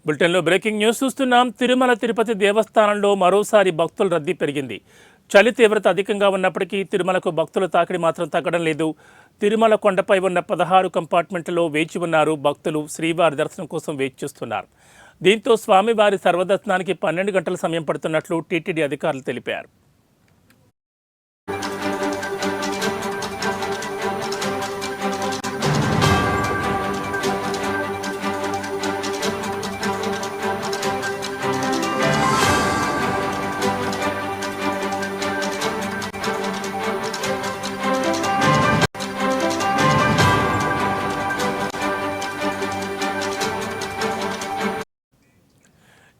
బులెటిన్లో breaking news చూస్తున్నాం. తిరుమల తిరుపతి దేవస్థానంలో మరోసారి భక్తుల రద్దీ పెరిగింది. చలి తీవ్రత అధికంగా ఉన్నప్పటికీ తిరుమలకు భక్తుల తాకిడి మాత్రం తగ్గడం లేదు. తిరుమల కొండపై ఉన్న 16 కంపార్ట్మెంట్లలో వేచి ఉన్నారు భక్తులు. శ్రీవారి దర్శనం కోసం వేచి చూస్తున్నారు. దీంతో స్వామివారి సర్వదర్శనానికి 12 గంటల సమయం పడుతున్నట్లు టీటీడీ అధికారులు తెలిపారు.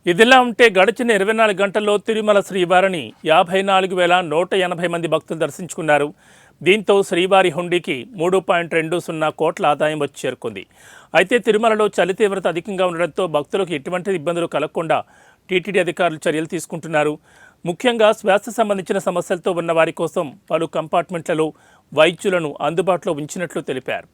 ఇదిలా ఉంటే గడిచిన 24 గంటల్లో తిరుమల శ్రీవారిని 54,180 మంది భక్తులు దర్శించుకున్నారు. దీంతో శ్రీవారి హుండీకి 3.20 కోట్ల ఆదాయం వచ్చి చేరుకుంది. అయితే తిరుమలలో చలి తీవ్రత అధికంగా ఉండడంతో భక్తులకు ఎటువంటి ఇబ్బందులు కలగకుండా టీటీడీ అధికారులు చర్యలు తీసుకుంటున్నారు. ముఖ్యంగా శ్వాస సంబంధించిన సమస్యలతో ఉన్న వారి కోసం పలు కంపార్ట్మెంట్లలో వైద్యులను అందుబాటులో ఉంచినట్లు తెలిపారు.